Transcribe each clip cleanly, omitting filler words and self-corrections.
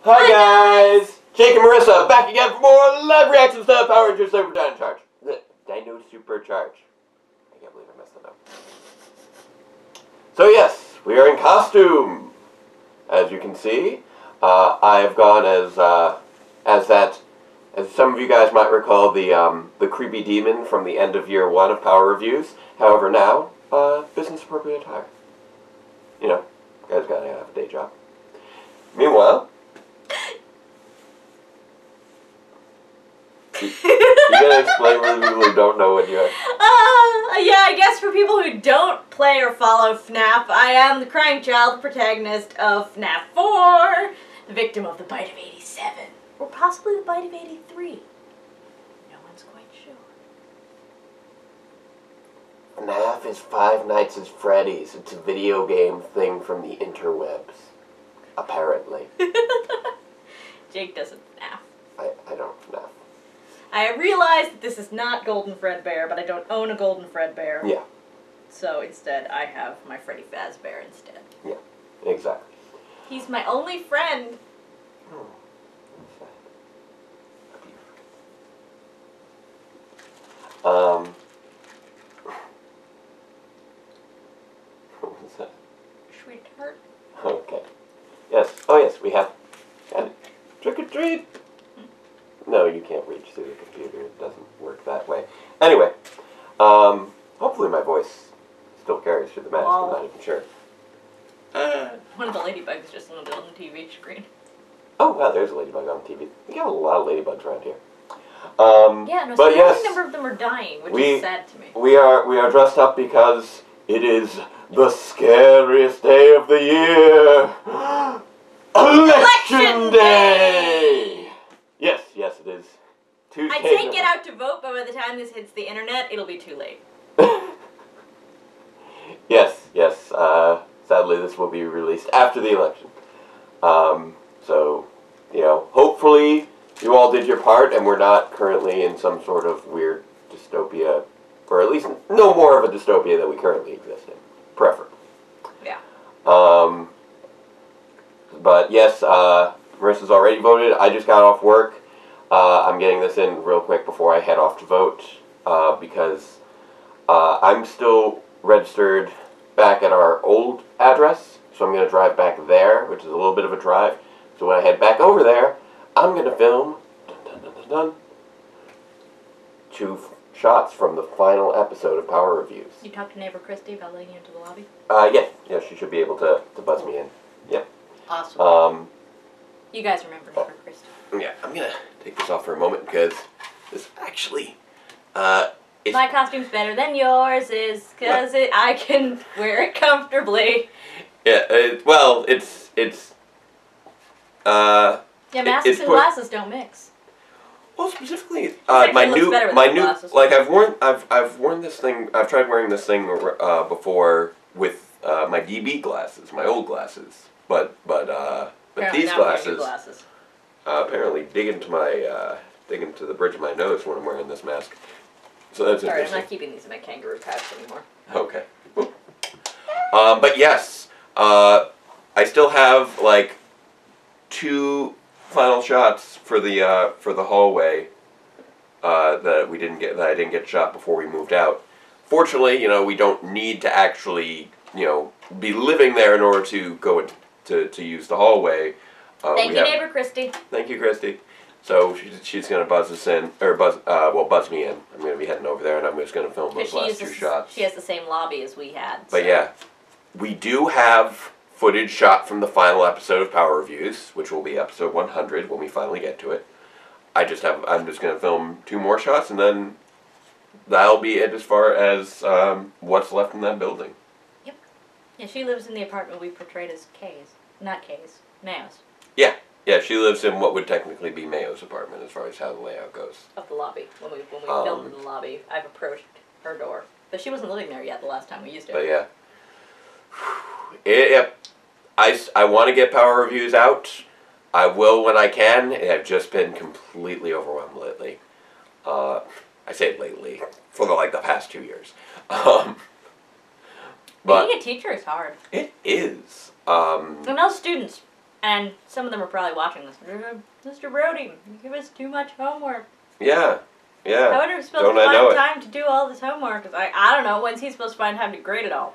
Hi guys! Jake and Marisa back again for more live reactions to Power Rangers Supercharge. Dino Supercharge. I can't believe I messed that up. So yes, we are in costume. As you can see, I have gone as some of you guys might recall, the creepy demon from the end of year 1 of Power Reviews. However, now business appropriate attire. You know, guys gotta have a day job. Meanwhile, you gotta explain for the people who don't know what you are. Yeah, I guess for people who don't play or follow FNAF, I am the crying child protagonist of FNAF 4, the victim of the bite of 87, or possibly the bite of 83. No one's quite sure. FNAF is Five Nights at Freddy's. It's a video game thing from the interwebs. Apparently. Jake doesn't FNAF. I don't FNAF. I realize that this is not Golden Fredbear, but I don't own a Golden Fredbear. Yeah. So instead, I have my Freddy Fazbear instead. Yeah, exactly. He's my only friend. Oh, what was that? Sweetheart. Okay. Yes. Oh, yes, we have. Trick or treat! No, you can't reach through the computer. It doesn't work that way. Anyway, hopefully my voice still carries through the mask. I'm not even sure. One of the ladybugs just landed on the TV screen. Oh, wow, there's a ladybug on TV. We got a lot of ladybugs around here. Yeah, no, but yes, a number of them are dying, which is sad to me. We are dressed up because it is the scariest day of the year. Election Day! Yes, it is. Tuesday. I'd say get out to vote, but by the time this hits the internet, it'll be too late. Yes. Sadly, this will be released after the election. So, you know, hopefully you all did your part and we're not currently in some sort of weird dystopia, or at least no more of a dystopia than we currently exist in. Preferably. Yeah. But yes, Marissa's already voted. I just got off work. I'm getting this in real quick before I head off to vote, because I'm still registered back at our old address, so I'm going to drive back there, which is a little bit of a drive. So when I head back over there, I'm going to film 2 shots from the final episode of Power Reviews. You talked to neighbor Christy about letting you into the lobby? Yeah, she should be able to buzz me in. Yeah. Awesome. You guys remember neighbor Christy? Yeah, I'm going to take this off for a moment because this actually, my costume's better than yours is, because I can wear it comfortably. Yeah, well, it's yeah, masks and glasses don't mix. Well, specifically, my new, like I've worn this thing. I've tried wearing this thing before with my DB glasses, my old glasses, but these glasses apparently dig into the bridge of my nose when I'm wearing this mask. So that's Alright, interesting. I'm not keeping these in my kangaroo pouch anymore. Okay. But yes, I still have like 2 final shots for the hallway that I didn't get shot before we moved out. Fortunately, you know, we don't need to actually, you know, be living there in order to go to use the hallway. Thank you, neighbor Christy. Thank you, Christy. So she's gonna buzz us in, or buzz me in. I'm gonna be heading over there, and I'm just gonna film those last 2 shots. She has the same lobby as we had. So. But yeah, we do have footage shot from the final episode of Power Reviews, which will be episode 100 when we finally get to it. I'm just gonna film 2 more shots, and then that'll be it as far as what's left in that building. Yep. Yeah, she lives in the apartment we portrayed as K's, not K's, Mayo's. Yeah, she lives in what would technically be Mayo's apartment as far as how the layout goes. Of the lobby. When we filmed in the lobby, I've approached her door. But she wasn't living there yet the last time we used it. But yeah. I want to get Power Reviews out. I will when I can. I've just been completely overwhelmed lately. I say lately, for the past 2 years. But being a teacher is hard. It is. And all students And some of them are probably watching this. Mr. Brody, you give us too much homework. Yeah. Yeah. How are we supposed Don't to I know find it? time to do all this homework? 'Cause I don't know. When's he supposed to find time to grade it all?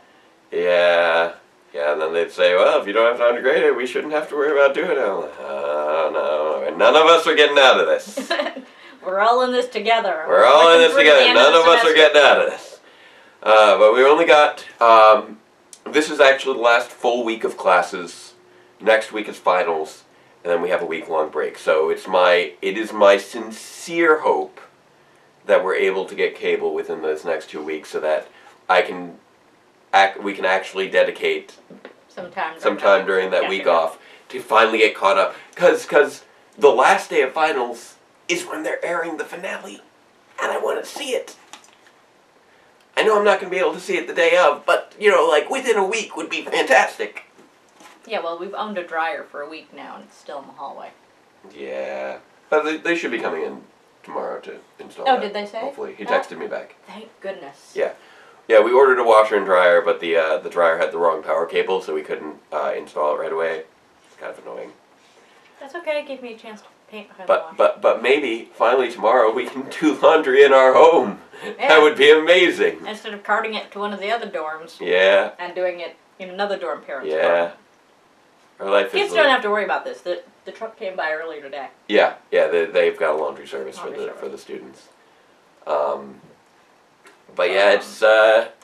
Yeah. Yeah, and then they'd say, well, if you don't have time to grade it, we shouldn't have to worry about doing it. I'm like, oh, no. And none of us are getting out of this. We're all in this together. We're all in this together. None of us are getting out of this. But we only got, this is actually the last full week of classes. Next week is finals. And then we have a week-long break. So it is my sincere hope that we're able to get cable within those next 2 weeks so that we can actually dedicate some time during that week off to finally get caught up. Because the last day of finals is when they're airing the finale. And I want to see it. I know I'm not going to be able to see it the day of, but, you know, like within a week would be fantastic. Yeah, well, we've owned a dryer for a week now, and it's still in the hallway. Yeah. But they should be coming in tomorrow to install that. Oh, did they say? Hopefully. He texted me back. Thank goodness. Yeah. Yeah, we ordered a washer and dryer, but the dryer had the wrong power cable, so we couldn't install it right away. It's kind of annoying. That's okay. It gave me a chance to paint behind the washer. But maybe, finally tomorrow, we can do laundry in our home. Yeah. That would be amazing. Instead of carting it to one of the other dorms. Yeah. And doing it in another dorm parent's dorm. Our life Kids don't have to worry about this. The truck came by earlier today. Yeah, they've got a laundry service for the students. But yeah,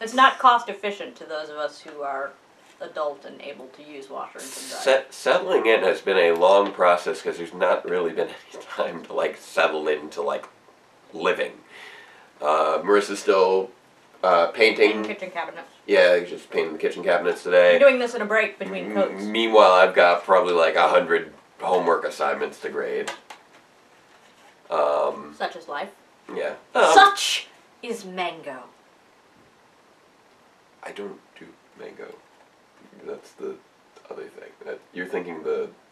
it's not cost efficient to those of us who are adult and able to use washers and dryers. Settling in has been a long process because there's not really been any time to like settle into like living. Marissa's still painting kitchen cabinets. Yeah, just painting the kitchen cabinets today. You're doing this in a break between coats. Meanwhile, I've got probably like 100 homework assignments to grade. Such is life. Yeah. Such is mango. I don't do mango. That's the other thing. You're thinking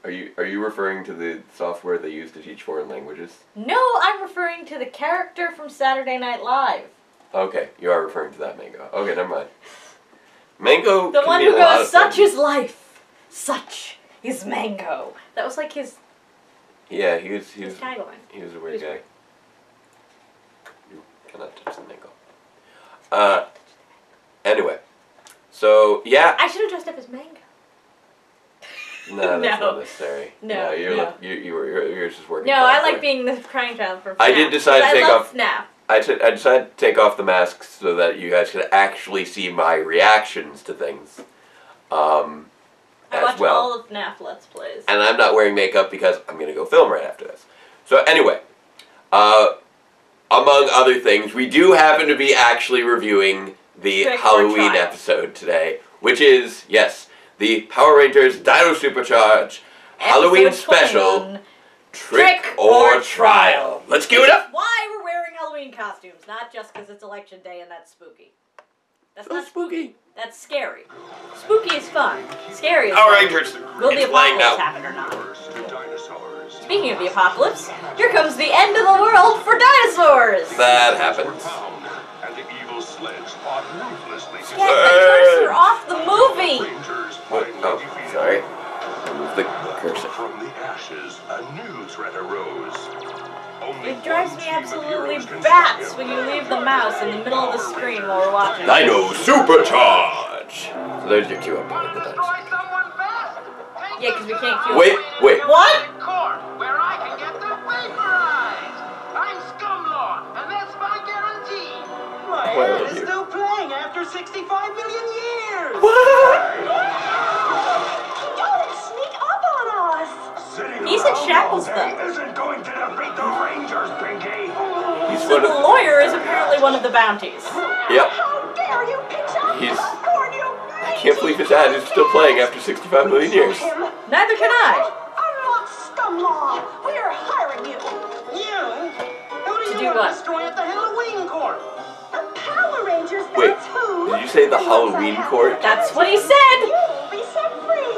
Are you referring to the software they use to teach foreign languages? No, I'm referring to the character from Saturday Night Live. Okay, you are referring to that mango. Okay, never mind. Mango. The one who goes, "Such is life. Such is mango." That was like his. Yeah, he was tagline. He was a weird guy. You cannot touch the mango. Anyway, so yeah. I should have dressed up as mango. No, that's not necessary. No, you're just working. No, I like being the crying child for FNAF. I did decide to take off. FNAF. I decided to take off the masks so that you guys could actually see my reactions to things. I watch all of FNAF Let's Plays. And I'm not wearing makeup because I'm going to go film right after this. So anyway, among other things, we do happen to be actually reviewing the Halloween episode today, which is, yes, the Power Rangers Dino Supercharge Halloween Special, Trick or Trial. Let's give it up! Why we're wearing Halloween costumes, not just because it's election day and that's spooky. That's not spooky. That's scary. Spooky is fun. Scary is Power Rangers. Will the apocalypse happen or not? Speaking of the apocalypse, here comes the end of the world for dinosaurs! That happens. Get the cursor off the movie! Oh, sorry. Remove the cursor. From the ashes, a new threat arose. It drives me absolutely bats when you leave the mouse in the middle of the screen while we're watching. Dino Supercharge! So there's your cue up behind the dinosaur. Yeah, because we can't cue Wait. What? Where I can get them vaporized. I'm Scumlord, and that's my guarantee. My Well, ad is still playing after 65 million years. Don't sneak up on us. He's in shackles, though. Isn't going to defeat the Rangers, Pinky. So the lawyer is apparently one of the bounties. Yep. How dare you pitch up popcorn, you I can't believe his ad is still playing after 65 million years. Neither can I. I'm not Scumlaw. We're hiring you. You? Who do To you do want what? to destroy at the Halloween court? The Power Rangers, Wait, that's who. did you say the And once Halloween I have court? your That's what he attention, said. You'll be set free.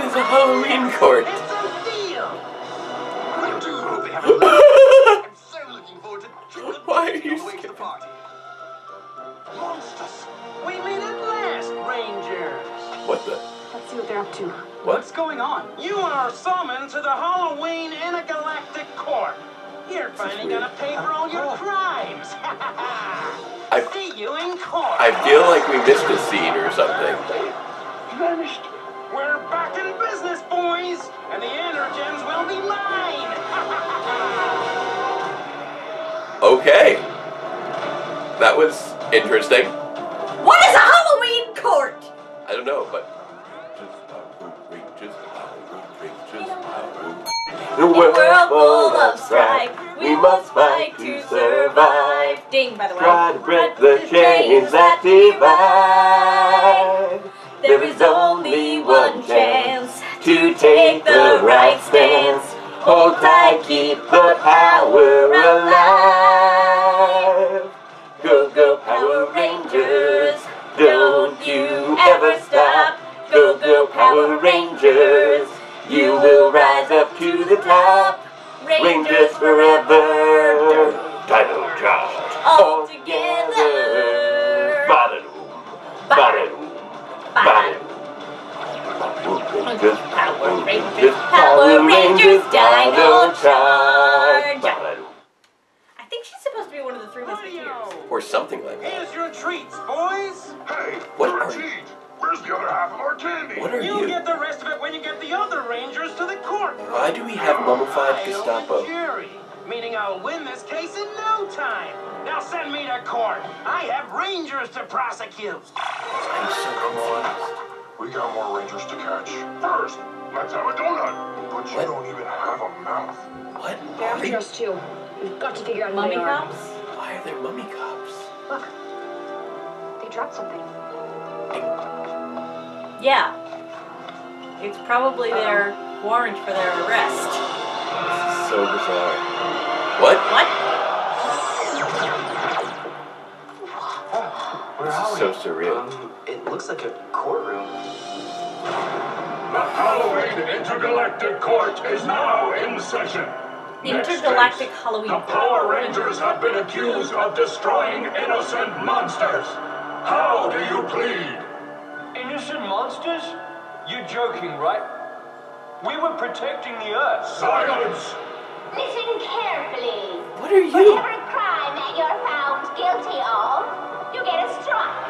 It's a Halloween court. It's a deal. I do hope they have a I'm so looking forward to Why are you away to the skipping? party. Monsters. We made it last, Rangers. What the? Let's see what they're up to. What? What's going on? You Summon to the Halloween Intergalactic Court. You're finally gonna pay for all your crimes. See you in court. I feel like we missed a scene or something. Vanished. We're back in business, boys, and the Energens will be mine. Okay. That was interesting. What is a Halloween court? I don't know, but... In a world full of strife, we must fight to survive. Ding, by the way. Try to break the chains that divide. There is only one chance to take the right stance. Hold tight, keep the power alive. Go, go, Power Rangers. Don't you ever stop. Go, go, Power Rangers. You will rise up to the top. Rangers forever. Dino Charge. All together. Ba-da-doom. Ba-da-doom. Ba-da-doom. Power Rangers, Power Rangers, Dino Charge. I think she's supposed to be one of the three musketeers. Or something like that. Here's your treats, boys. Hey, What we're are a you? team. Where's the other half of our candy? What are You'll you? get the rest of it when you get the other Rangers to the court. Why do we have mummified I own the Gestapo? jury, meaning I'll win this case in no time. Now send me to court. I have Rangers to prosecute. I'm so confused. We got more Rangers to catch. First, let's have a donut. But you What? don't even have a mouth. What? They're after us too. We've got to figure out who Mummy they are. cops? Why are there mummy cops? Look, they dropped something. Yeah. It's probably their warrant for their arrest. This is so bizarre. What? What? This is so surreal. It looks like a courtroom. The Halloween Intergalactic Court is now in session. Intergalactic Halloween. The Power Rangers have been accused of destroying innocent monsters. How do you plead? Innocent monsters? You're joking, right? We were protecting the Earth. Silence! Listen carefully. What are you? Whatever crime that you're found guilty of, you get a strike.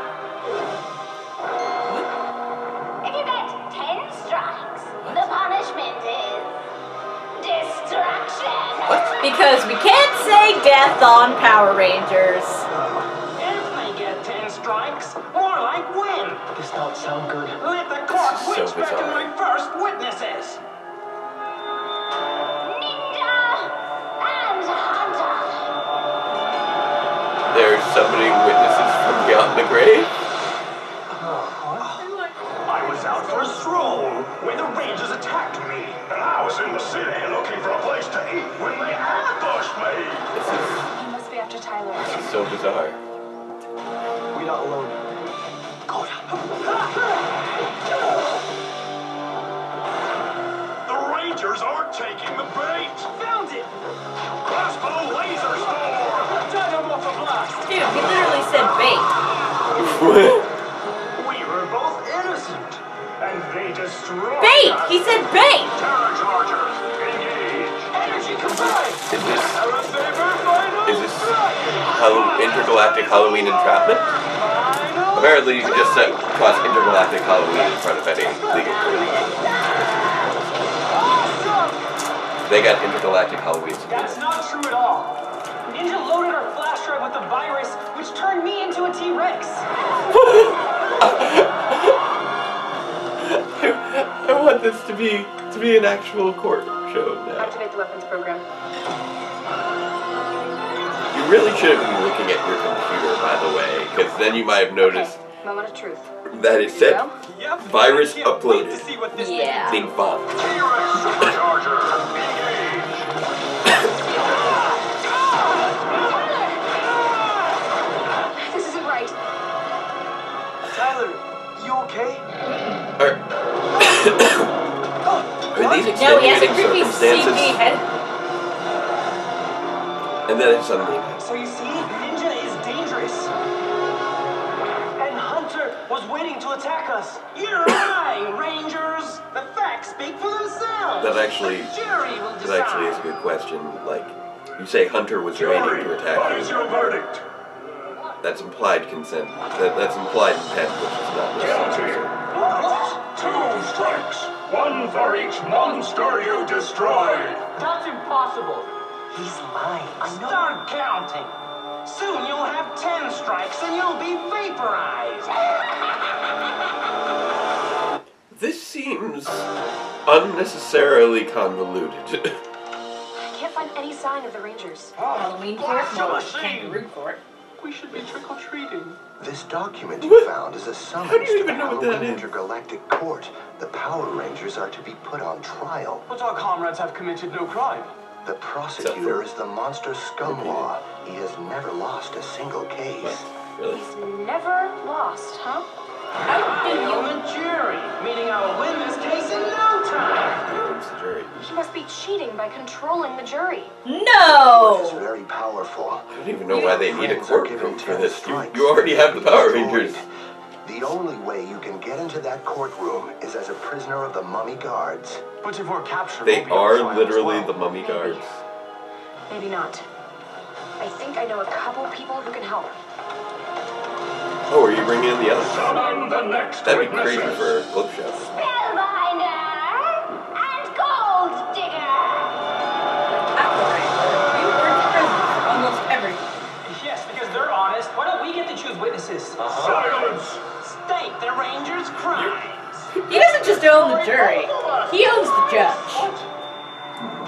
If you get 10 strikes, the punishment is destruction. Because we can't say death on Power Rangers. If they get 10 strikes, more like win. This don't sound good. Let the court This is so switch back to bizarre. my first witnesses. Ninja and Hunter. There's summoning witnesses from beyond the grave? I was out for a stroll when the Rangers attacked me. And I was in the city looking for a place to eat when they ambushed me. This is He must be after Tyler. so bizarre. We're not alone. The Rangers aren't taking the bait. Found it. Crossbow laser storm. Dynamo for blast. Dude, he literally said bait. We were both innocent, and they destroyed Bait! us. He said bait! Terror Chargers, engage. Energy combined. Is this Our favor final strike. intergalactic Halloween entrapment? Apparently you can just set toss intergalactic Halloween in front of any legal group. They got intergalactic Halloween. That's not true at all. Ninja loaded our flash drive with the virus, which turned me into a T-Rex. I want this to be an actual court show now. Activate the weapons program. You really shouldn't be looking at your computer, by the way, because then you might have noticed Moment of truth. that it said Yep. virus I can't wait to uploaded. see what this Yeah. Big font. T-Rex Supercharger, engage. This isn't right. Tyler, you okay? Are these No, he has a extenuating creepy circumstances? CG head. And then it suddenly. So you see, Ninja is dangerous. And Hunter was was waiting to attack us. You're lying, Rangers. The facts speak for themselves. That actually is a good question. Like, you say Hunter was waiting to attack What you. is your verdict? That's implied consent. That's implied intent, which is not necessarily. Two strikes. One for each monster you destroyed. That's impossible. He's lying. Start counting. Soon you'll have 10 strikes and you'll be vaporized. This seems unnecessarily convoluted. I can't find any sign of the Rangers. Halloween court? No, kangaroo court. We should be trick-or-treating. This document you What? found is a How summons do you to the even know what that Halloween is? Intergalactic Court. The Power Rangers are to be put on trial. But our comrades have committed no crime. The prosecutor is the monster Scumlaw. He has never lost a single case. Really? He's never lost, huh? How do I'm you... the jury, meaning I'll win this case in no time. He owns the jury. He must be cheating by controlling the jury. It is No! very powerful. I don't even know why they need a Friends are courtroom given for 10 this. strikes You already have the to be Power destroyed. Rangers. The only way you can get into that courtroom is as a prisoner of the Mummy Guards. But if we're captured, They we'll be on are trial as literally well. the Mummy Guards. Maybe not. I think I know a couple people who can help. Oh, are you bringing in the other? Summon the next That'd be crazy witnesses. for a clip show. Spellbinder and Gold Digger. You were in prison for almost everything. Yes, because they're honest. Why don't we get to choose witnesses? Silence. State the Rangers' crimes. He doesn't just own the jury. He owns the judge.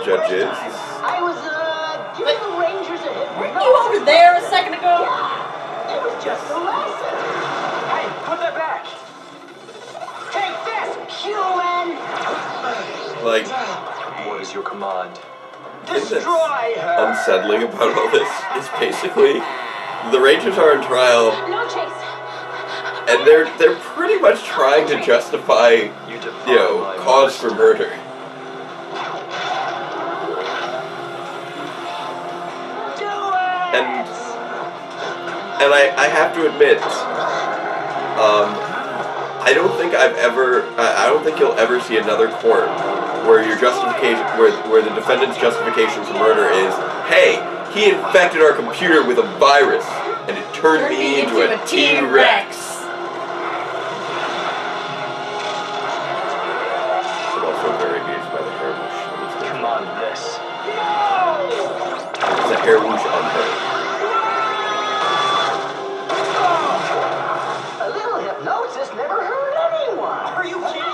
Judges. I was, giving the Rangers a hit. Weren't you over there a second ago? It was just a lesson. Hey, put that back. Take this, human. Like, What is your command? Destroy her. unsettling about all this is basically the Rangers are on trial, No, Chase. and they're pretty much trying to justify, cause for murder. Do it. And I have to admit, I don't think I don't think you'll ever see another court where your justification, where the defendant's justification for murder is, hey, he infected our computer with a virus, and it turned me into a T-Rex. I'm also very amused by the hair whoosh on this thing. Command this. It's a hair whoosh on her. A little hypnosis never hurt anyone. Are you kidding me?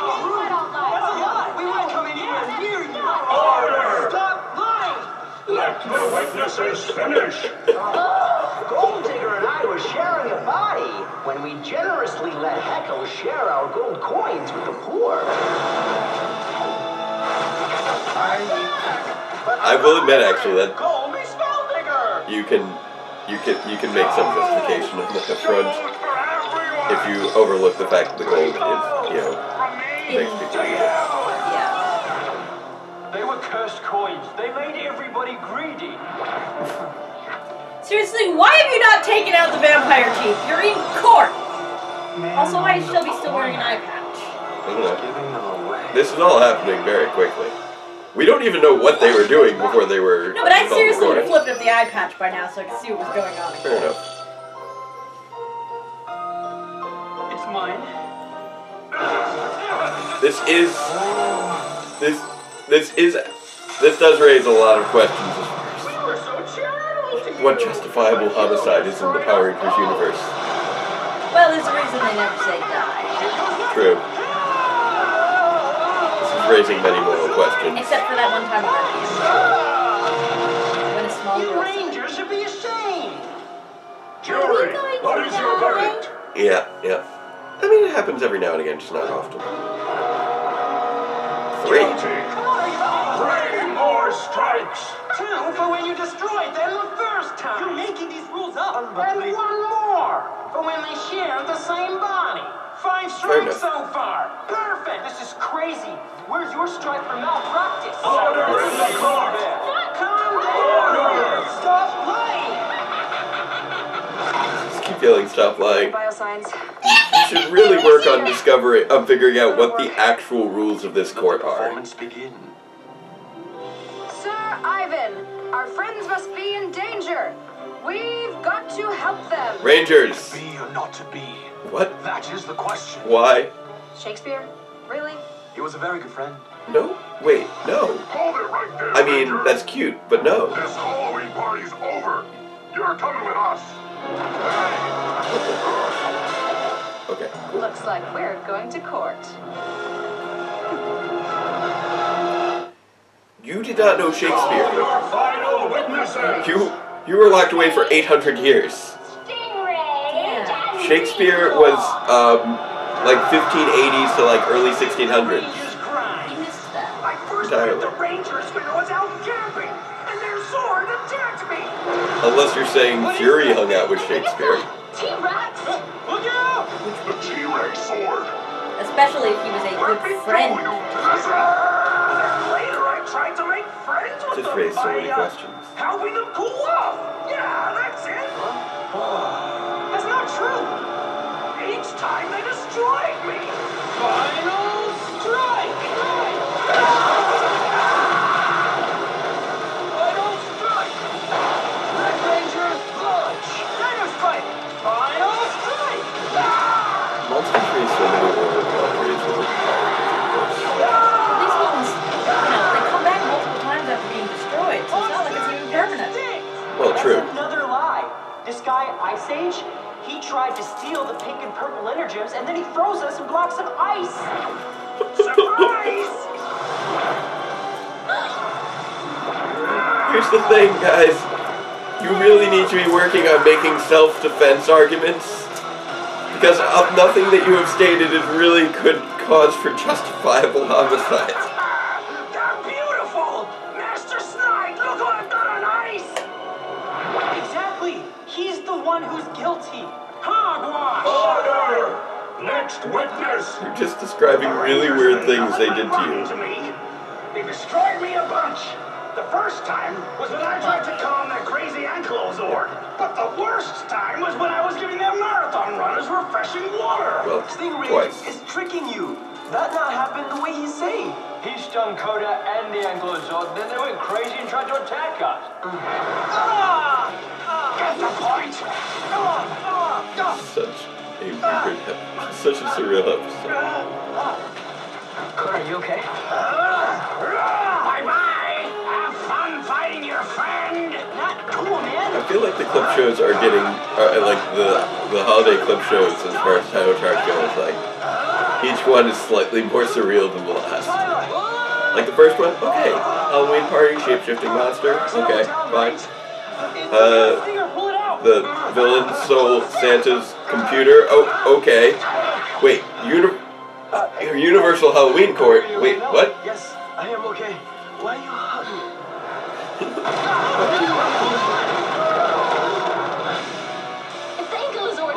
That's a lie. We won't come anywhere near you. Order. Stop lying. Let the witnesses finish. Gold Digger and I were sharing a body when we generously let Hecko share our gold coins with the poor. I will admit, actually, that Gold is Spell Digger. you can make some justification on the front if you overlook the fact that the gold is, makes people eat it. Yeah. They were cursed coins. They made everybody greedy. Seriously, why have you not taken out the vampire teeth? You're in court. Also, why should be still wearing an eye patch? I don't know. This is all happening very quickly. We don't even know what they were doing before they were. No, but I called seriously would have recording. flipped up the eye patch by now so I could see what was going on. Fair enough. It's mine. This does raise a lot of questions as far We were so charitable to as you. what justifiable homicide is in the Power Rangers universe. Well, there's a reason they never say die. True. This is raising many moral questions. Except for that one time at the end. When a small You girl said, Rangers should be ashamed. Jury, what is your verdict? Yeah. I mean, it happens every now and again, just not often. 3. Guilty. 3 more strikes. 2 for when you destroyed them the first time. You're making these rules up. And 1 more for when they share the same body. 5 strikes so far. Perfect. This is crazy. Where's your strike for malpractice? Order in the court. Calm down. Stop lying. Just keep yelling, stop lying. Biosigns. should really work on figuring out what the actual rules of this court are. Performance begin. Sir Ivan, our friends must be in danger. We've got to help them. Rangers. To be or not to be? What? That is the question. Why? Shakespeare? Really? He was a very good friend. No. Wait. No. Hold it right there. I mean, Ranger. that's cute, but no. This Halloween party's over. You're coming with us. Okay. Looks like we're going to court. You did not know Shakespeare. Your final witnesses. You were locked away for 800 years. Stingray. Shakespeare was like 1580s to like early 1600s. Rangers grind. I first met the Rangers when I was out camping, and their sword attacked me. Unless you're saying Fury hung out with Shakespeare. T-Rex. Look out! The T-Rex sword. Especially if he was a good friend. Then later I tried to make friends with Just them raised so by many questions. helping them cool off. Yeah, that's it. That's not true. Each time they destroyed me. Final strike. Final strike. Red Ranger launch. Dino strike. Final strike. Monsters raised so many more operations with These ones, they come back multiple times after being destroyed, so it's not like it's even permanent. Well, true. That's another lie. This guy, Ice Age, he tried to steal the pink and purple energims, and then he throws us in blocks of ice. Surprise! Here's the thing, guys. You really need to be working on making self-defense arguments. Because of nothing that you have stated is really good cause for justifiable homicide. They're beautiful! Master Snide, look what I've done on ice! Exactly! He's the one who's guilty. Hogwash! Order. Next witness. You're just describing really weird things they did to you. They destroyed me a bunch. The first time was when I tried to calm that crazy Ankylosaur. But the worst time was when I was giving them marathon runners refreshing water. Well, Stingray twice. is tricking you. That not happened the way he's saying. He stung Coda and the Ankylosaur, then they went crazy and tried to attack us. Get the point. Such a weird episode. Such a surreal episode. Coda, you okay? Bye-bye. Have fun fighting your friend. Not cool, man. I feel like the clip shows are getting, like the holiday clip shows as far as title chart goes, like, each one is slightly more surreal than the last. Like the first one, okay. Halloween party, shape-shifting monster, okay, fine. The villain stole Santa's computer, oh, okay. Wait, Universal Halloween Court, wait, what? Yes, I am okay. Why are you hugging? It's the Ankylosaur.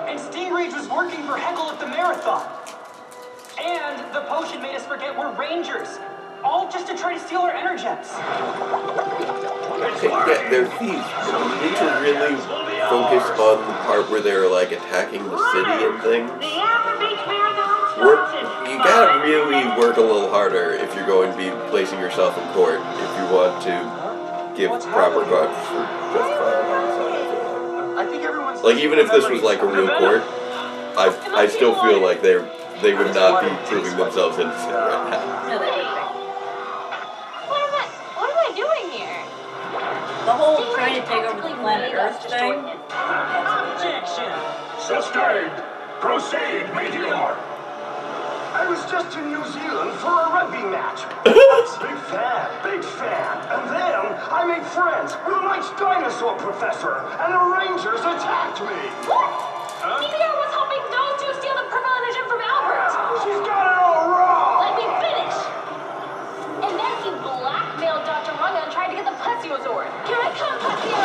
And Stingrage was working for Heckle at the marathon. And the potion made us forget we're Rangers. All just to try to steal our energems. Okay, yeah, they're thieves, but you need to really focus on the part where they're like attacking the city and things. You gotta really work a little harder if you're going to be placing yourself in court, if you want to give proper cause for justifiable homicide. I think everyone's Like, even if this was like a real court, I still feel like they would not be proving themselves innocent right now. No, they wouldn't. What am I doing here? The whole trying to take over the planet Earth thing. objection. Sustained. Proceed, Meteor. I was just in New Zealand for a rugby match. Big fan. And then I made friends with a nice dinosaur professor, and the Rangers attacked me. What? Meteor was helping those two steal the purple energy from Albert. She's got it all wrong. Let me finish. And then he blackmailed Dr. Runga and tried to get the Plesiosaur. Here I come, Plesio.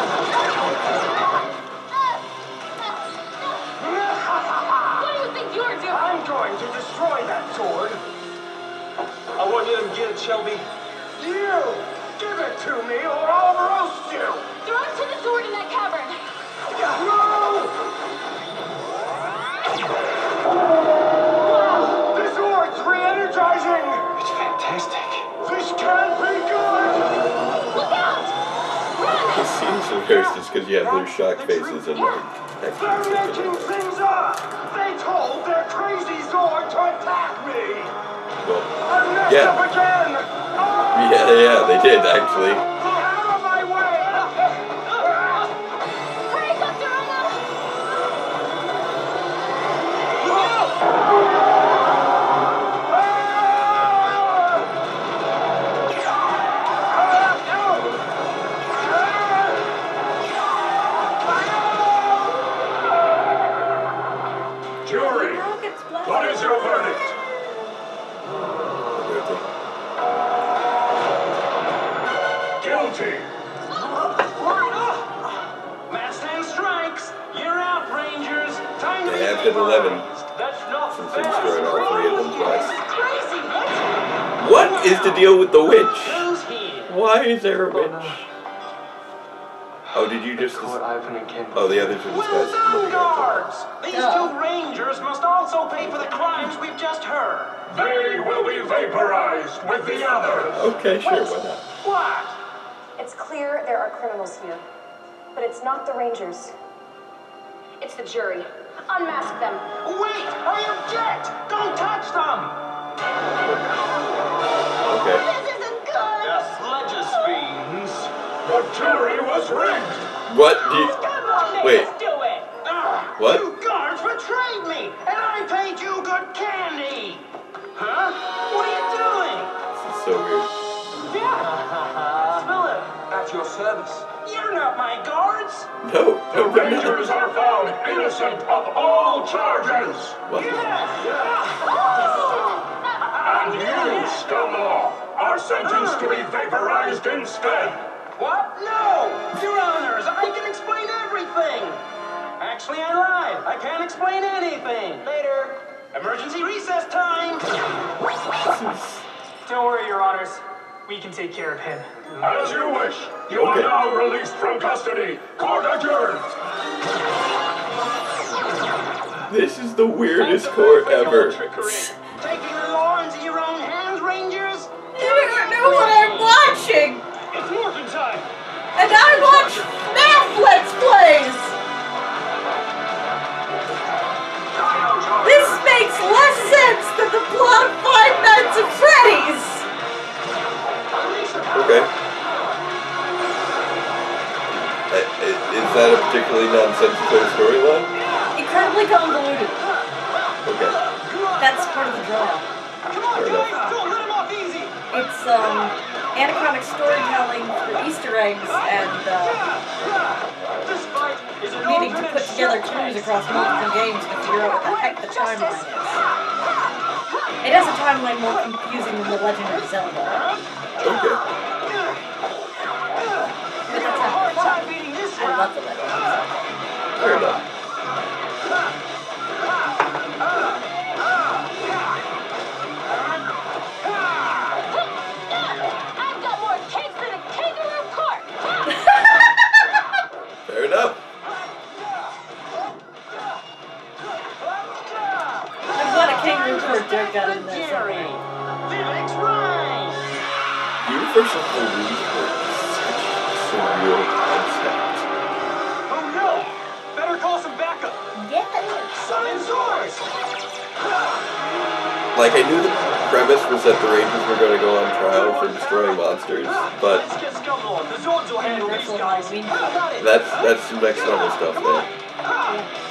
What do you think you're doing? I'm going to destroy that sword. I won't let him get it, Shelby. You Give it to me or I'll roast you! Throw it to the sword in that cavern. No! The sword's re-energizing! It's fantastic. This can't be good! Look out! He seems embarrassed just because you have their shocked faces and like They're making things up! They told their crazy Zord to attack me! Well, I messed yeah. up again! Yeah, they did actually. Out of my way! Hurry, Dr. Rama! Jury, what is your verdict? Guilty. Match 10 strikes. You're out, Rangers. Time to They be have hit 11 That's not since fair. they destroyed all 3 of them twice. Crazy, What is the deal with the witch? Who's here? Why is there a witch? Oh, did you just... Ivan and Ken. Oh, the others are Well disguised. done, guards. These 2 Rangers must also pay for the crimes we've just heard. They will be vaporized with the others. Okay, sure, why not? What? It's clear there are criminals here, but it's not the Rangers. It's the jury. Unmask them. Wait! I object! Don't touch them! Okay. This isn't good. The sludges fiends. The jury was rigged. What do you... Come on, Wait. let's do it! What? You guards betrayed me, and I paid you good candy! Huh? What are you doing? This is so weird. Yeah. Spill it. At your service. You're not my guards! No. The Rangers are found innocent of all charges. What? And you, Scumlaw, are sentenced to be vaporized instead. What? No! Your honors, I can explain everything! Actually, I lied. I can't explain anything. Later. Emergency recess time! Don't worry, your honors. We can take care of him. As you wish. You are now released from custody. Court adjourned. This is the weirdest court ever. Taking the law into your own hands, Rangers? You don't know what I'm watching! It's morphin' time. And I watch math Let's Plays! This makes less sense than the plot of Five Nights at Freddy's! Okay. Is that a particularly nonsensical storyline? Incredibly convoluted. Okay. That's part of the draw. Fair enough. Don't let him off easy! It's anachronic storytelling for Easter eggs and This fight is an needing to alternate put together showcase. clues across multiple games to figure out what the heck the timeline is. It has a timeline more confusing than The Legend of Zelda. Okay. But that's not Hard fun. time beating this I love The Legend of Zelda. Fair enough. I've got more cakes than a kangaroo court. Fair enough. I'm glad a kangaroo court joke got in there Jerry. somewhere. Felix Ryan. Universal Police Court is such a surreal concept. Oh no! Better call some backup. Yeah. Summon Zords. Like, I knew the premise was that the Rangers were going to go on trial for destroying monsters, but Let's get Scumlaw. The Zords will handle these Universal guys. Halloween. that's some next level stuff there.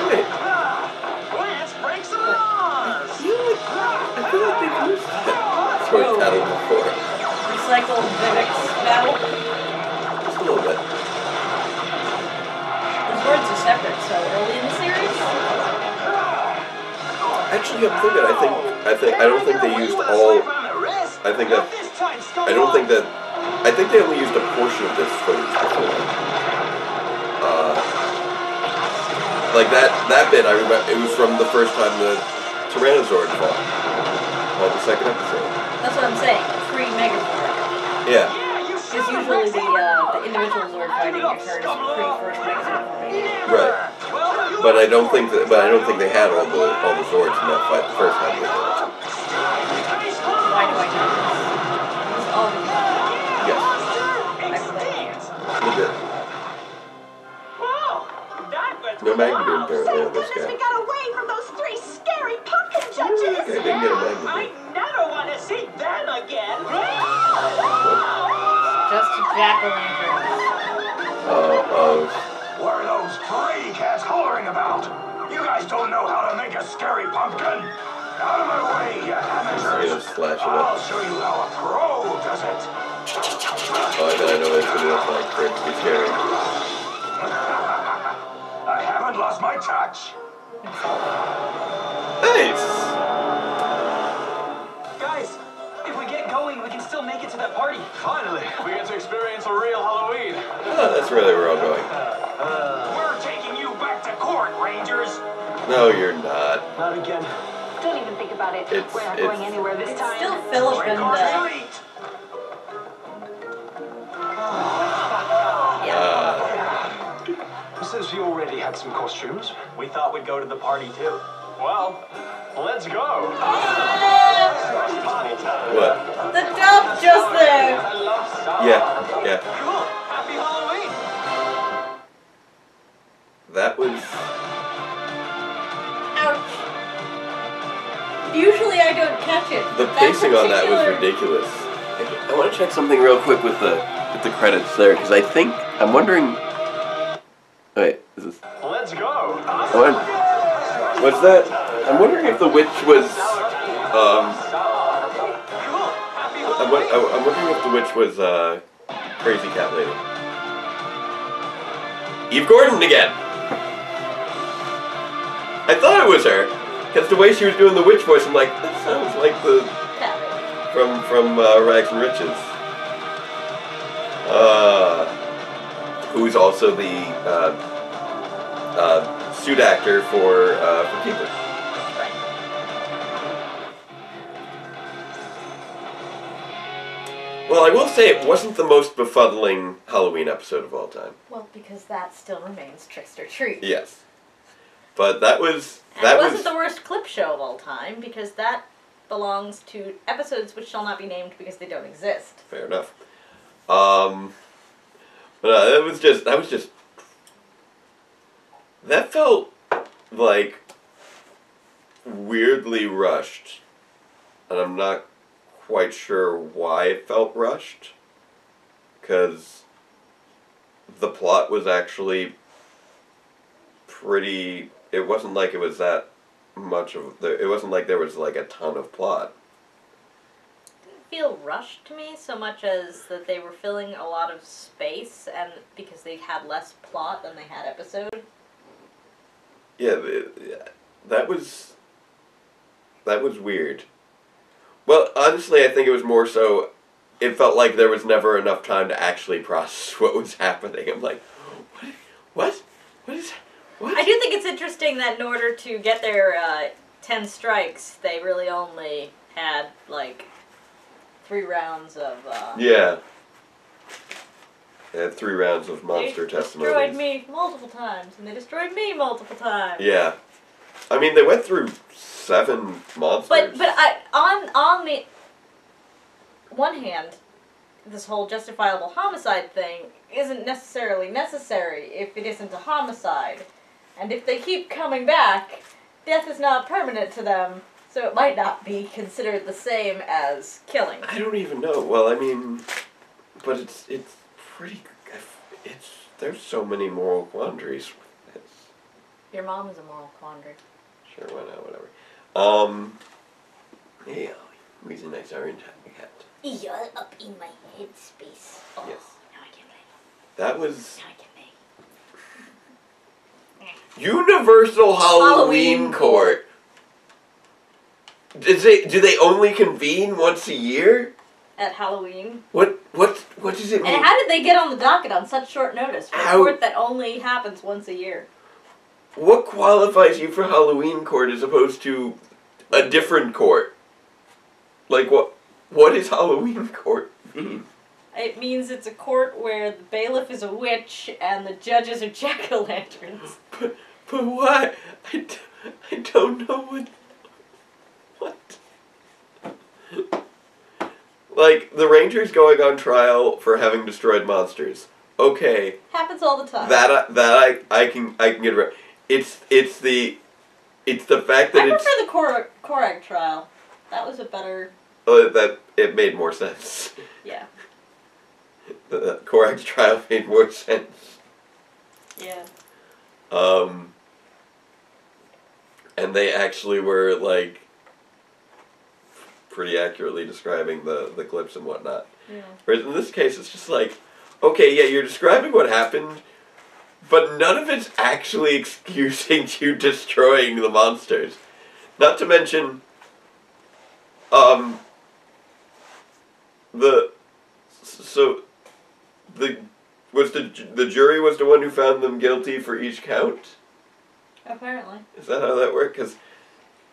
Wait, Let's break some laws. I feel like they've used that sword battle before. Recycled Vivix battle. Just a little bit. The Zords are separate, so early in the series. Actually, I'm thinking, I don't think they used all, I think they only used a portion of this footage before. Like that bit, I remember, it was from the first time the Tyrannosaurus fought. The second episode. That's what I'm saying. Pre-Megazord. Yeah. Because usually the individual Zord fighting occurs pre-first Megazord formation. Right. But I don't think that. But I don't think they had all the Zords in that fight. The first time they did. Why do I know this? This is all because Yes. I played. Legit. No Magnadoom apparently on this guy. We got away from those 3 scary pumpkin judges. I didn't get a Magnadoom. I never want to see them again. Just jack-o'-lanterns. What are those free cats hollering about? You guys don't know how to make a scary pumpkin? Out of my way, you amateurs. Slash it I'll up. show you how a pro does it. Oh, I know that's gonna look like for it to be scary. I haven't lost my touch. Nice! Guys, if we get going, we can still make it to that party. Finally, we get to experience a real Halloween. Oh, that's really where I'm going. We're taking you back to court, Rangers. No, you're not. Not again. Don't even think about it. It's- We're not it's- going anywhere this time. Still Philip and Since we already had some costumes, we thought we'd go to the party too. Well, let's go. What? The dump just there. Yeah. Cool. Happy Halloween. That was. Ouch. Usually I don't catch it. The That pacing on that was particular- ridiculous. I want to check something real quick with the credits there because I'm wondering. Wait, is this? Let's go. What's that? I'm wondering if the witch was. I'm wondering if the witch was Crazy Cat Lady. Eve Gordon again. I thought it was her, because the way she was doing the witch voice, I'm like, that sounds like the from Rags and Riches. Who's also the suit actor for Keeper. Well, I will say it wasn't the most befuddling Halloween episode of all time. Well, because that still remains Trickster or Treat. Yes. But that was... And it wasn't the worst clip show of all time, because that belongs to episodes which shall not be named because they don't exist. Fair enough. But that was just... That felt like weirdly rushed. And I'm not quite sure why it felt rushed. Because the plot was actually pretty... It wasn't like it was that much of... It wasn't like there was like a ton of plot. It didn't feel rushed to me so much as that they were filling a lot of space and because they had less plot than they had episode. Yeah, that was weird. Well, honestly, I think it was more so, it felt like there was never enough time to actually process what was happening. I'm like, what? What is... What? I do think it's interesting that in order to get their 10 strikes, they really only had, like, 3 rounds of... Yeah. They had 3 rounds of monster testimonies. They destroyed me multiple times, and they destroyed me multiple times. Yeah. I mean, they went through 7 monsters. But on the one hand, this whole justifiable homicide thing isn't necessarily necessary if it isn't a homicide. And if they keep coming back, death is not permanent to them, so it might not be considered the same as killing. I don't even know. Well, I mean, but it's pretty... there's so many moral quandaries with this. Your mom is a moral quandary. Sure, why not, whatever. Yeah, he's a nice orange cat. You're up in my headspace. Oh, yes. Now I can play. That was... Now I can play. Universal Halloween Court. Do they only convene once a year? At Halloween. What does it mean? And how did they get on the docket on such short notice for a court that only happens once a year? What qualifies you for Halloween court as opposed to a different court? Like what? What does Halloween court mean? It means it's a court where the bailiff is a witch and the judges are jack-o'-lanterns. But why? I don't know what. Like, the Ranger's going on trial for having destroyed monsters. Okay. Happens all the time. I can get around. It's the fact that I prefer the Korag trial. That was a better... that it made more sense. Yeah. The Korag's trial made more sense. Yeah. And they actually were, like, pretty accurately describing the clips and whatnot. Yeah. Whereas in this case, it's just like, okay, yeah, you're describing what happened, but none of it's actually excusing you destroying the monsters. Not to mention, the jury was the one who found them guilty for each count? Apparently. Is that how that worked? Because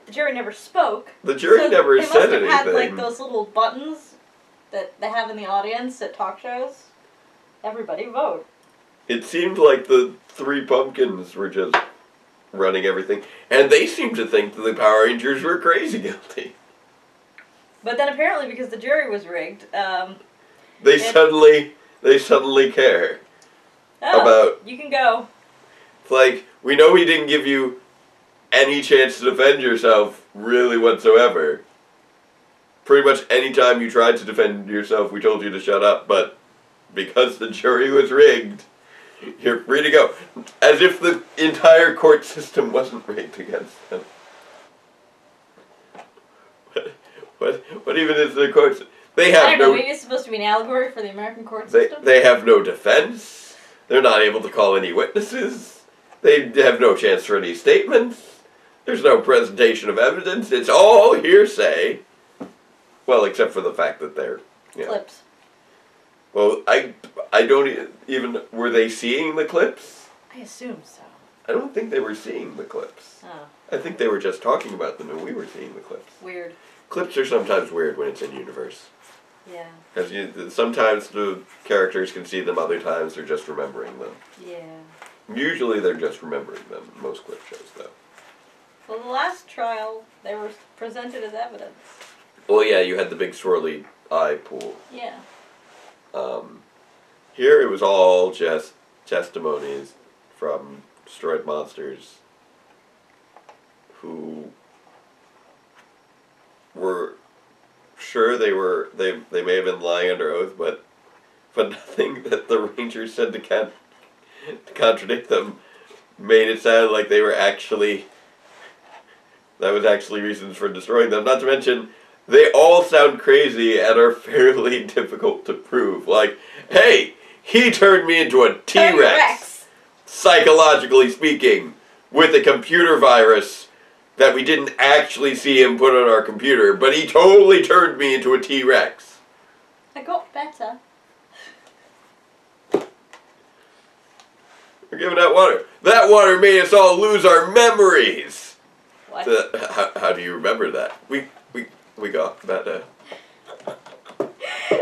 the jury never spoke. The jury never said anything. They must have had, like, those little buttons that they have in the audience at talk shows. Everybody vote. It seemed like the three pumpkins were just running everything. And they seemed to think that the Power Rangers were crazy guilty. But then apparently, because the jury was rigged, they suddenly care about... You can go. It's like, we know we didn't give you any chance to defend yourself, really, whatsoever. Pretty much any time you tried to defend yourself, we told you to shut up, but because the jury was rigged, you're free to go. As if the entire court system wasn't rigged against them. What even is the court system? They have I don't know, maybe it's supposed to be an allegory for the American court system? They have no defense. They're not able to call any witnesses. They have no chance for any statements. There's no presentation of evidence. It's all hearsay. Well, except for the fact that they're... You know. Clips. Well, I don't even... Were they seeing the clips? I assume so. I don't think they were seeing the clips. Oh. I think they were just talking about them and we were seeing the clips. Weird. Clips are sometimes weird when it's in universe. Yeah. Because sometimes the characters can see them, other times they're just remembering them. Yeah. Usually they're just remembering them, most clip shows, though. Well, the last trial, they were presented as evidence. Well, yeah, you had the big swirly eye pool. Yeah. Here it was all just testimonies from destroyed monsters who were sure they may have been lying under oath, but nothing that the Rangers said to contradict them made it sound like they were actually... That was actually reasons for destroying them. Not to mention, they all sound crazy and are fairly difficult to prove. Like, hey, he turned me into a T-Rex, psychologically speaking, with a computer virus that we didn't actually see him put on our computer, but he totally turned me into a T-Rex. I got better. We're giving out water. That water made us all lose our memories. What? So, how do you remember that? We got that.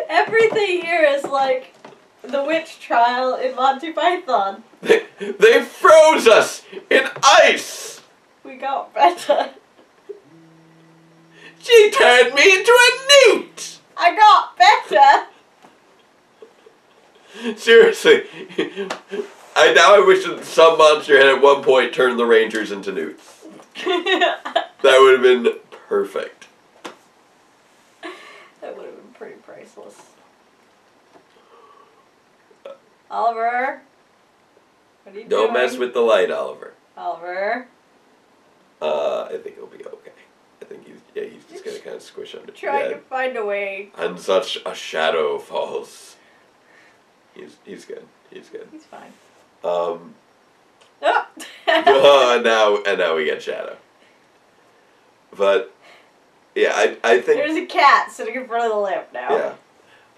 Everything here is like the witch trial in Monty Python. They froze us in ice. We got better. She turned me into a newt. I got better. Seriously. I wish that some monster had at one point turned the Rangers into newts. That would have been perfect. That would have been pretty priceless. Oliver? What are you doing? Don't mess with the light, Oliver. Oliver? I think he'll be okay. I think he's just gonna kind of squish under. Trying to find a way. And such a shadow falls. He's good. He's good. He's fine. Oh, Oh! and now we get Shadow. But yeah, I think there's a cat sitting in front of the lamp now. Yeah,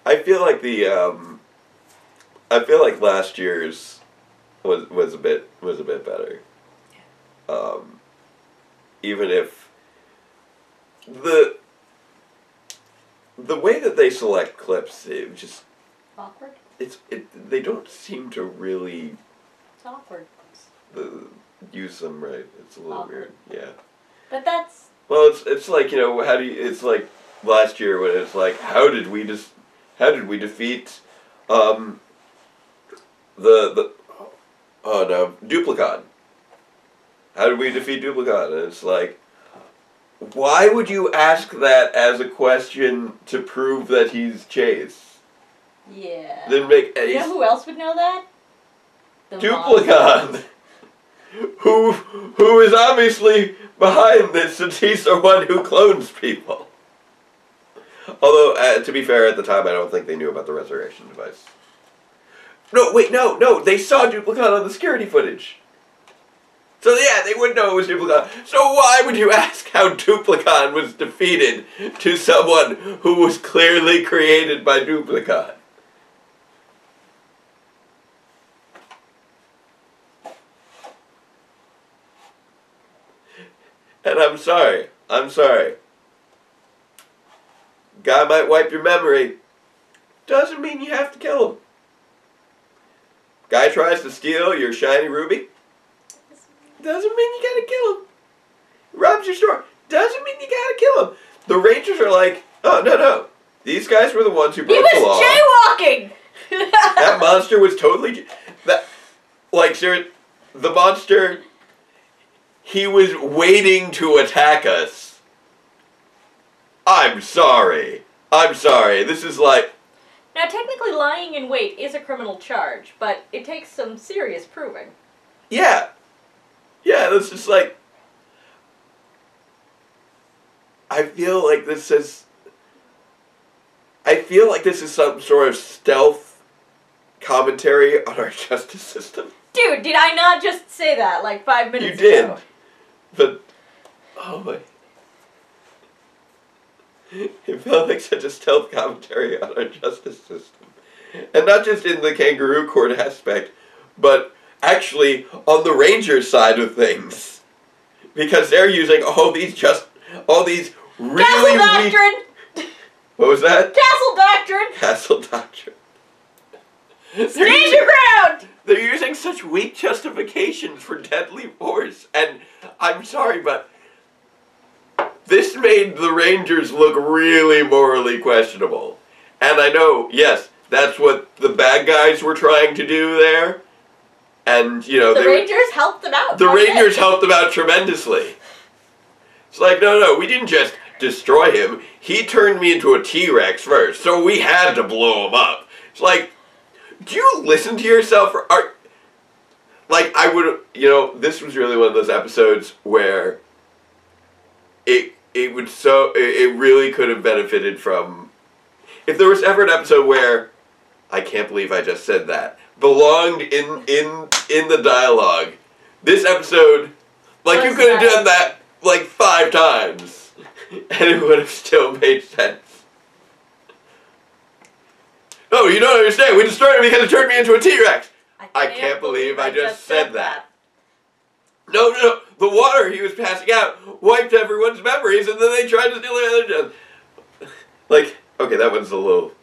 I feel like last year's was a bit better. Even if the way select clips, it just Awkward. They don't seem to really It's awkward. use them right. It's a little Awkward. weird. Yeah. But that's. Well, it's like, you know, how do you? It's like last year when it's like, how did we defeat Duplicon? How did we defeat Duplicon? And it's like, why would you ask that as a question to prove that he's Chase? Yeah. Then make You know who else would know that? The Duplicon, who is obviously behind this, since he's the one who clones people. Although, to be fair, at the time, I don't think they knew about the resurrection device. No, wait, no, they saw Duplicon on the security footage. So yeah, they would know it was Duplicon. So why would you ask how Duplicon was defeated to someone who was clearly created by Duplicon? And I'm sorry. Guy might wipe your memory. Doesn't mean you have to kill him. Guy tries to steal your shiny ruby. Doesn't mean you gotta kill him. Robs your store. Doesn't mean you gotta kill him. The Rangers are like, oh, no. These guys were the ones who broke the law. He was jaywalking! That monster was totally... the monster... He was waiting to attack us. I'm sorry. This is like... Now, technically, lying in wait is a criminal charge, but it takes some serious proving. Yeah. Yeah, that's just like... I feel like this is some sort of stealth commentary on our justice system. Dude, did I not just say that like 5 minutes ago? You did. But, oh my... It felt like such a stealth commentary on our justice system. And not just in the kangaroo court aspect, but actually on the Rangers side of things. Because they're using all these really Castle Doctrine! What was that? Castle Doctrine! Castle Doctrine. Stand your ground! They're using such weak justifications for deadly force. And I'm sorry, but this made the Rangers look really morally questionable. And I know, yes, that's what the bad guys were trying to do there. And, you know, the Rangers helped them out. The Rangers helped them out tremendously. It's like, no, we didn't just destroy him. He turned me into a T-Rex first, so we had to blow him up. It's like, do you listen to yourself? This was really one of those episodes where it really could have benefited from, if there was ever an episode where, I can't believe I just said that, belonged in the dialogue, this episode, like, you could have done that like 5 times, and it would have still made sense. No, you don't understand. We destroyed it because it turned me into a T-Rex. I can't believe I just said that. No, the water he was passing out wiped everyone's memories, and then they tried to steal their other. Like, okay, that one's a little...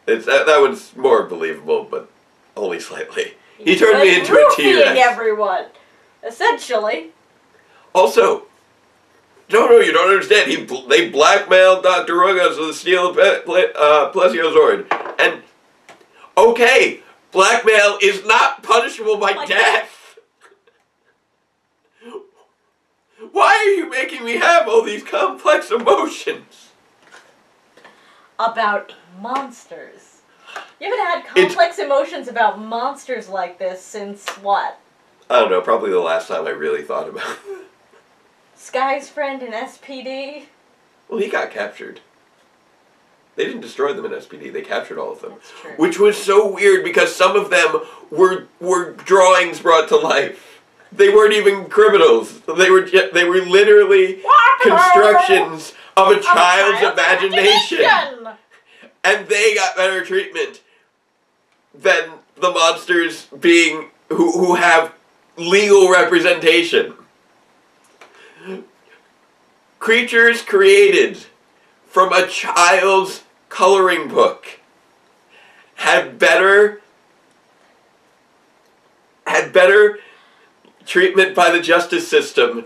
that one's more believable, but only slightly. He turned me into a T-Rex. Everyone, essentially. Also, no, you don't understand. They blackmailed Dr. Rogos with the steal of Plesiozord. And, okay, blackmail is not punishable by death. Why are you making me have all these complex emotions? About monsters. You haven't had complex emotions about monsters like this since what? I don't know, probably the last time I really thought about it. Sky's friend in SPD? Well, he got captured. They didn't destroy them in SPD, they captured all of them. That's true. Which was so weird because some of them were drawings brought to life. They weren't even criminals. They were literally constructions of a child's imagination. And they got better treatment than the monsters being who have legal representation. Creatures created from a child's coloring book had better treatment by the justice system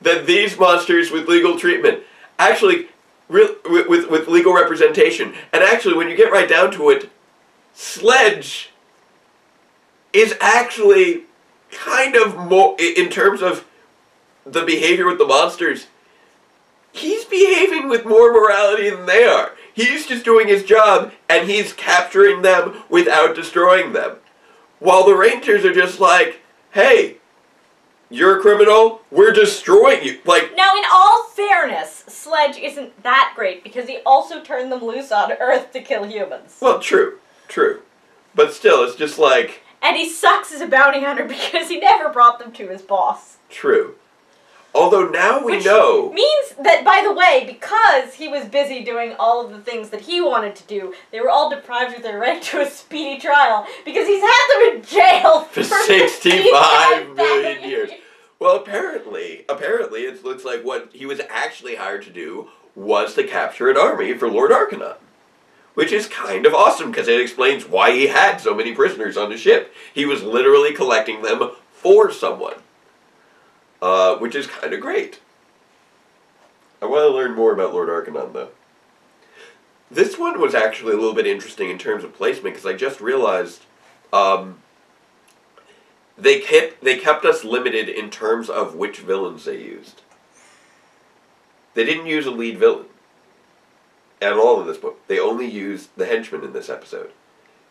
than these monsters with legal treatment. Actually, with legal representation. And actually, when you get right down to it, Sledge is actually kind of more, in terms of the behavior with the monsters, he's behaving with more morality than they are. He's just doing his job, and he's capturing them without destroying them. While the Rangers are just like, hey, you're a criminal, we're destroying you. Like, now, in all fairness, Sledge isn't that great, because he also turned them loose on Earth to kill humans. Well, true. But still, it's just like... And he sucks as a bounty hunter because he never brought them to his boss. True. Although now we know... Which means that, by the way, because he was busy doing all of the things that he wanted to do, they were all deprived of their right to a speedy trial, because he's had them in jail for 65 million years. Well, apparently, it looks like what he was actually hired to do was to capture an army for Lord Arcanon. Which is kind of awesome, because it explains why he had so many prisoners on the ship. He was literally collecting them for someone. Which is kind of great. I want to learn more about Lord Arcanon, though. This one was actually a little bit interesting in terms of placement, because I just realized they kept us limited in terms of which villains they used. They didn't use a lead villain at all in this book. They only used the henchmen in this episode.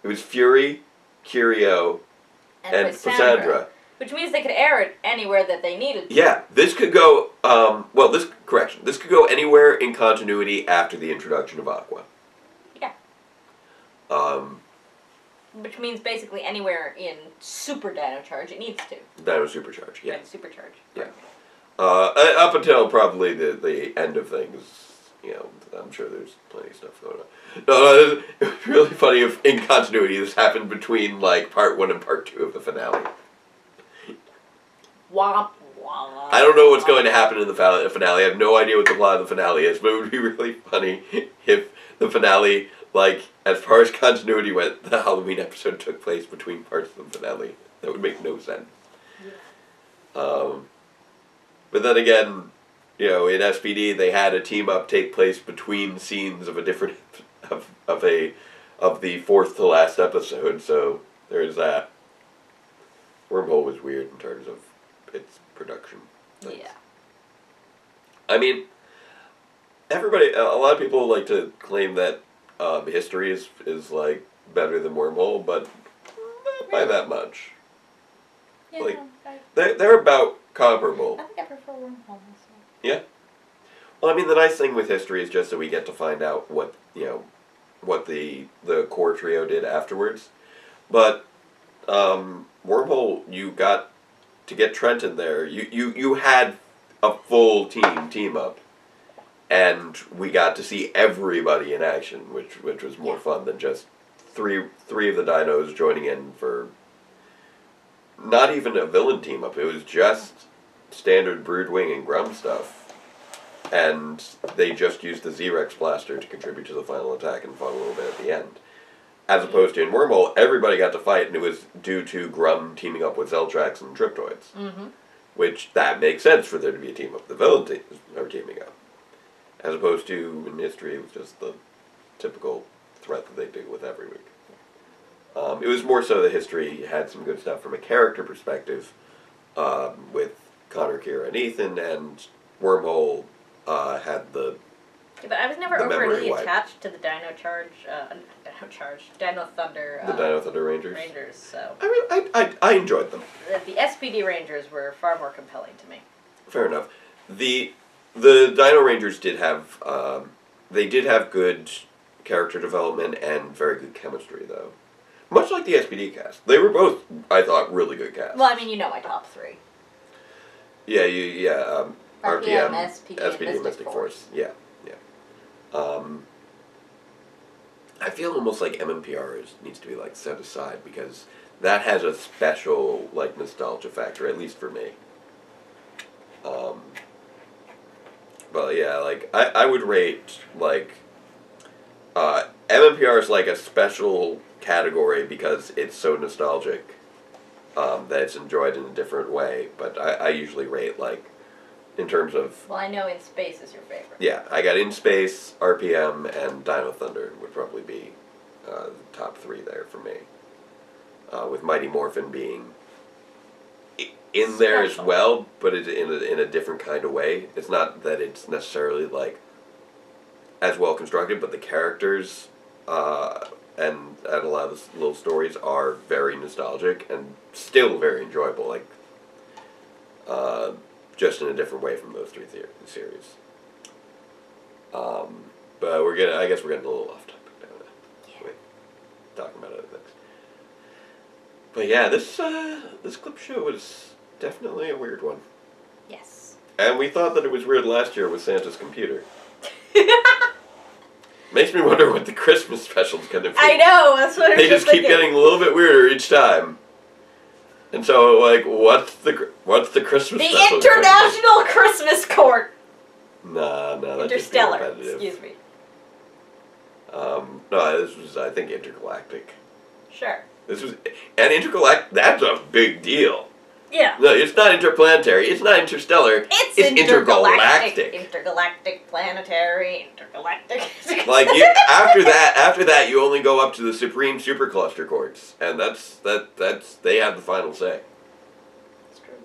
It was Fury, Curio, and Cassandra. Which means they could air it anywhere that they needed to. Yeah, this could go, this could go anywhere in continuity after the introduction of Aqua. Yeah. Which means basically anywhere in Super Dino Charge it needs to. Dino Supercharge, yeah. Right, Supercharge. Yeah. Up until probably the end of things, you know, I'm sure there's plenty of stuff going on. No, it's really funny if in continuity this happened between, like, part 1 and part 2 of the finale. Womp womp. I don't know what's going to happen in the finale. I have no idea what the plot of the finale is, but it would be really funny if the finale, like, as far as continuity went, the Halloween episode took place between parts of the finale. That would make no sense. Yeah. But then again, you know, in SPD they had a team up take place between scenes of a different of the fourth to last episode, so there's that. Wormhole was weird in terms of its production. Yeah. I mean, a lot of people like to claim that history is like better than Wormhole, but not by that much. Yeah, like, they're about comparable. I think I prefer Wormhole. Yeah. Well, I mean, the nice thing with history is just that we get to find out what, you know, what the core trio did afterwards. But Wormhole, you got to get Trent in there. You had a full team up, and we got to see everybody in action, which was more fun than just three of the dinos joining in for not even a villain team up. It was just standard Broodwing and Grum stuff. And they just used the Z-Rex blaster to contribute to the final attack and fought a little bit at the end. As opposed to in Wormhole, everybody got to fight, and it was due to Grum teaming up with Zeltrax and Triptoids. Mm-hmm. Which, that makes sense for there to be a team up. The villain are teaming up. As opposed to, in history, it was just the typical threat that they deal with every week. It was more so that history had some good stuff from a character perspective, with Connor, Kira, and Ethan, and Wormhole had the... Yeah, but I was never overly attached to the Dino Thunder... the Dino Thunder Rangers? Rangers, so... I enjoyed them. The SPD Rangers were far more compelling to me. Fair enough. The Dino Rangers did have... they did have good character development and very good chemistry, though. Much like the SPD cast. They were both, I thought, really good casts. Well, I mean, you know my top three. Yeah, RPM, SPD, and Mystic Force. Yeah. I feel almost like MMPR needs to be, like, set aside, because that has a special, like, nostalgia factor, at least for me. But yeah, like, I would rate, like, MMPR is like a special category because it's so nostalgic that it's enjoyed in a different way. But I usually rate like in terms of. Well, I know In Space is your favorite. Yeah, I got In Space, RPM, and Dino Thunder would probably be the top 3 there for me. With Mighty Morphin being in there as well, but it's in a different kind of way. It's not that it's necessarily like as well constructed, but the characters and a lot of the little stories are very nostalgic and still very enjoyable. Like just in a different way from those 3 series. But I guess we're getting a little off topic now. Yeah. Talking about other things. But yeah, this clip show was definitely a weird one. Yes. And we thought that it was weird last year with Santa's computer. Makes me wonder what the Christmas special's gonna be. I know, that's what I was They just keep getting a little bit weirder each time. And so, like, what's the Christmas special? The International Christmas Court! No, that's Interstellar, just being repetitive. excuse me. No, this was, I think, intergalactic. Sure. This was, and intergalactic, that's a big deal. Yeah. No, it's not interplanetary, it's not interstellar, it's intergalactic. Intergalactic, planetary, intergalactic. Like, after that, you only go up to the Supreme Supercluster Courts, and that's, they have the final say. That's true.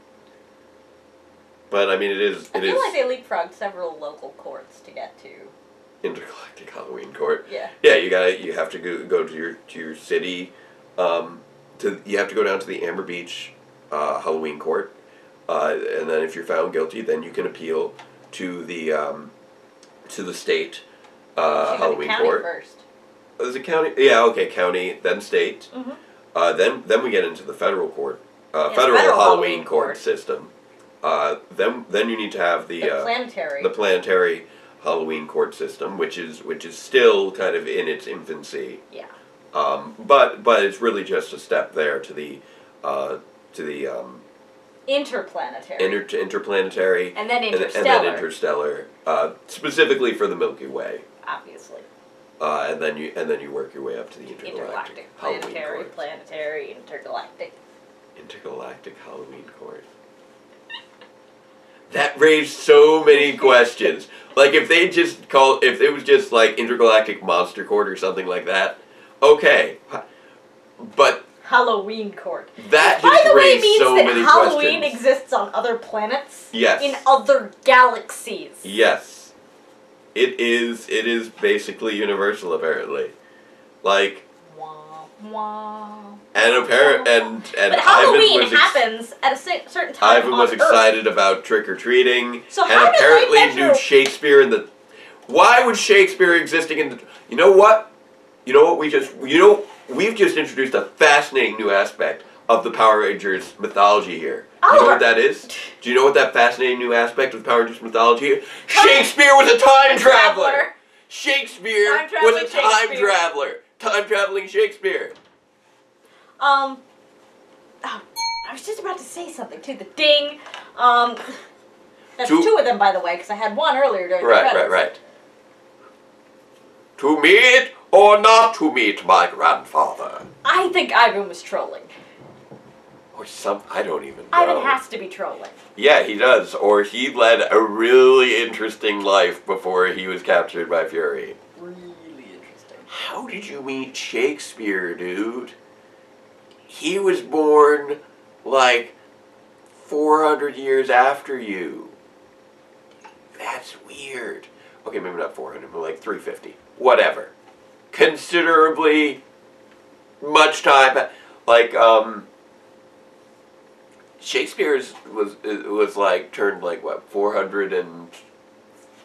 But, I mean, I feel like they leapfrogged several local courts to get to. Intergalactic Halloween Court. Yeah. Yeah, you have to go to your city, you have to go down to the Amber Beach Halloween Court, and then if you're found guilty, then you can appeal to the state Halloween Court. First. Is it county? Yeah, okay, county, then state. Mm-hmm. Then we get into the federal court, federal Halloween court system. Then you need to have the planetary Halloween court system, which is still kind of in its infancy. Yeah. But it's really just a step there to the interplanetary. Interplanetary. And then interstellar. And then interstellar, specifically for the Milky Way. Obviously. And then you work your way up to the intergalactic planetary, intergalactic. Intergalactic Halloween Court. That raised so many questions. Like if it was just like Intergalactic Monster Court or something like that, okay. But Halloween Court. That just raised so many questions. Halloween exists on other planets? Yes. In other galaxies? Yes. It is basically universal apparently. Like and but Halloween happens at a certain time. Ivan was excited about trick or treating, so and apparently knew Shakespeare in the. Why would Shakespeare existing in the? You know what? We've just introduced a fascinating new aspect of the Power Rangers mythology here. Do you know what that is? Do you know what that fascinating new aspect of Power Rangers mythology is? Shakespeare was a time traveler. Shakespeare was a time traveler. Time traveling Shakespeare. Oh, I was just about to say something too. The ding. That's two of them, by the way, because I had one earlier during the credits. Right. To meet or not to meet my grandfather. I think Ivan was trolling. Or I don't even know. Ivan has to be trolling. Yeah, he does. Or he led a really interesting life before he was captured by Fury. Really interesting. How did you meet Shakespeare, dude? He was born, like, 400 years after you. That's weird. Okay, maybe not 400, but like 350. Whatever. Considerably much time. Like, Shakespeare was like, turned like, what, 420,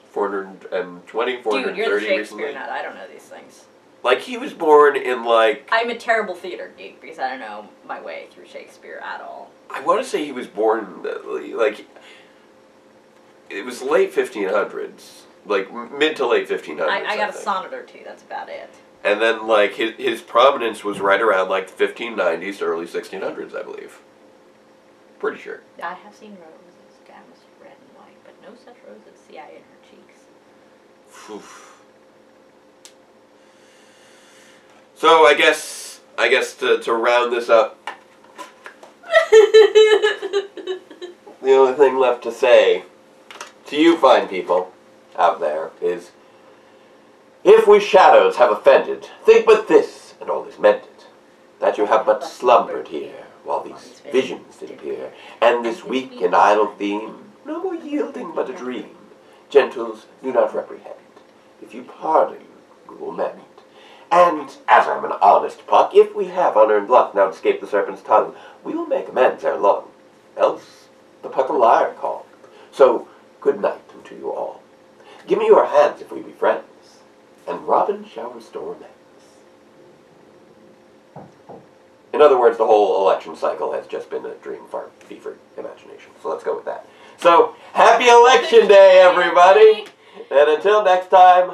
430 Dude, you're the Shakespeare recently? nut. I don't know these things. Like, he was born in, like... I'm a terrible theater geek because I don't know my way through Shakespeare at all. I want to say he was born, like... It was late 1500s. Like, mid to late 1500s, I got a sonnet or two. That's about it. And then, like, his prominence was right around, like, the 1590s to early 1600s, I believe. Pretty sure. I have seen roses, damask red and white, but no such roses see I in her cheeks. Oof. So I guess to round this up, the only thing left to say to you fine people out there is, if we shadows have offended, think but this, and all is mended, that you have but slumbered here, while these visions did appear, and this weak and idle theme, no more yielding but a dream. Gentles, do not reprehend. If you pardon, we will mend. And, as I'm an honest puck, if we have unearned luck now to escape the serpent's tongue, we will make amends ere long. Else, the puck a liar call. So, good night unto you all. Give me your hands if we be friends, and Robin shall restore amends. In other words, the whole election cycle has just been a dream for fevered imagination. So let's go with that. So, happy election day, everybody! And until next time,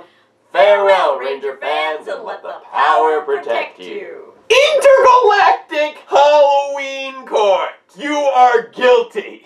farewell, Ranger fans, and let the power protect you. Intergalactic Halloween Court! You are guilty!